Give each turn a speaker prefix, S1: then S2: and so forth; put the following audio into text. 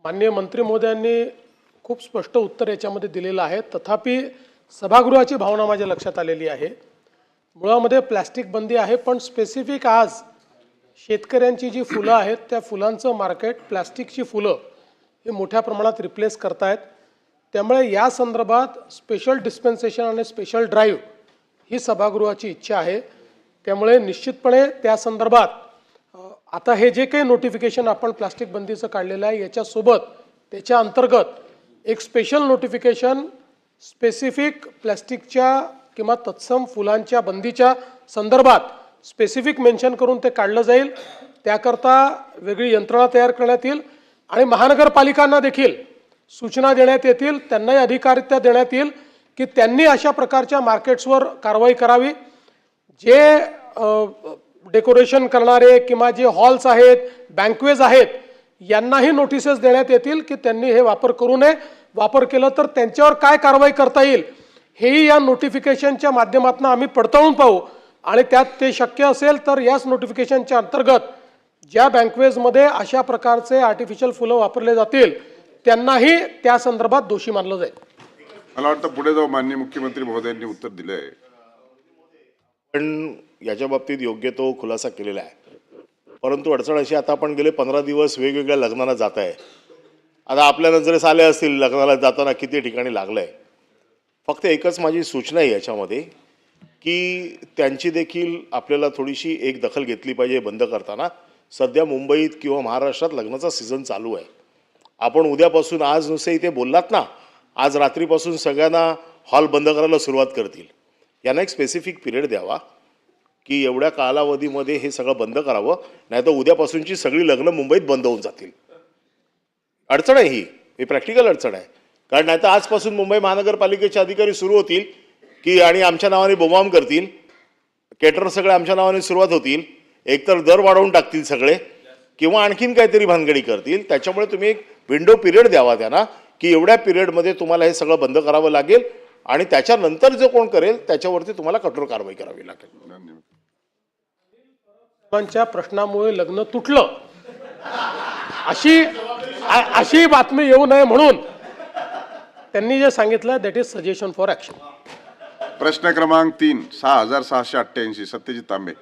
S1: माननीय मंत्री महोदयांनी खूप स्पष्ट उत्तर याच्यामध्ये दिलेलं आहे. तथापि सभागृहाची भावना माझ्या लक्षात आलेली आहे. मुळामध्ये प्लास्टिक बंदी आहे, पण स्पेसिफिक आज शेतकऱ्यांची जी फुलं आहेत त्या फुलांचं मार्केट प्लास्टिकची फुलं हे मोठ्या प्रमाणात रिप्लेस करतायत. त्यामुळे या संदर्भात स्पेशल डिस्पेन्सेशन आणि स्पेशल ड्राईव्ह ही सभागृहाची इच्छा आहे. त्यामुळे निश्चितपणे त्या संदर्भात आता हे जे काही नोटिफिकेशन आपण प्लास्टिक बंदीचं काढलेलं आहे याच्यासोबत त्याच्या अंतर्गत एक स्पेशल नोटिफिकेशन स्पेसिफिक प्लास्टिकच्या किंवा तत्सम फुलांच्या बंदीच्या संदर्भात स्पेसिफिक मेन्शन करून ते काढलं जाईल. त्याकरता वेगळी यंत्रणा तयार करण्यात येईल आणि महानगरपालिकांना देखील सूचना देण्यात येतील, त्यांनाही अधिकारित्या देण्यात येईल की त्यांनी अशा प्रकारच्या मार्केट्सवर कारवाई करावी. जे डेकोरेशन करणारे किंवा जे हॉल्स आहेत, बँकवेज आहेत, यांनाही नोटिसेस देण्यात येतील की त्यांनी हे वापर करू नये. वापर केलं तर त्यांच्यावर काय कारवाई करता येईल हेही या नोटिफिकेशनच्या माध्यमातून आम्ही पडताळून पाहू आणि त्यात ते शक्य असेल तर याच नोटिफिकेशनच्या अंतर्गत ज्या बँकवेजमध्ये अशा प्रकारचे आर्टिफिशियल फुलं वापरले जातील त्यांनाही त्या संदर्भात दोषी मानलं जाईल.
S2: मला वाटतं पुढे जाऊ माननीय मुख्यमंत्री महोदयांनी उत्तर दिलं आहे.
S3: पण याच्या बाबतीत योग्य तो खुलासा केलेला आहे. परंतु अडचण अशी, आता आपण गेले 15 दिवस वेगवेगळ्या लग्नाला जात आहे. आता आपल्या नजरेस आले असतील लग्नाला जाताना किती ठिकाणी लागलं आहे. फक्त एकच माझी सूचना आहे याच्यामध्ये की त्यांची देखील आपल्याला थोडीशी एक दखल घेतली पाहिजे बंद करताना. सध्या मुंबईत किंवा महाराष्ट्रात लग्नाचा सीझन चालू आहे. आपण उद्यापासून, आज नुसते इथे बोललात ना, आज रात्रीपासून सगळ्यांना हॉल बंद करायला सुरुवात करतील. यांना एक स्पेसिफिक पिरियड द्यावा की एवढ्या कालावधीमध्ये हे सगळं बंद करावं, नाहीतर उद्यापासूनची सगळी लग्न मुंबईत बंद होऊन जातील. अडचण आहे ही प्रॅक्टिकल अडचण आहे. कारण नाहीतर आजपासून मुंबई महानगरपालिकेचे अधिकारी सुरू होतील की आणि आमच्या नावाने बोंबाम करतील, केटर सगळे आमच्या नावाने सुरुवात होतील, एकतर दर वाढवून टाकतील सगळे किंवा आणखीन काहीतरी भानगडी करतील. त्याच्यामुळे तुम्ही एक विंडो पिरियड द्यावा त्यांना की एवढ्या पिरियडमध्ये तुम्हाला हे सगळं बंद करावं लागेल आणि त्याच्यानंतर जो कोण करेल त्याच्यावरती तुम्हाला कठोर कारवाई करावी लागेल.
S1: च्या प्रश्नामुळे लग्न तुटलं अशी बातमी येऊ नये म्हणून त्यांनी जे सांगितलं that is suggestion for action.
S2: प्रश्न क्रमांक 3, 6688 सत्यजित तांबे.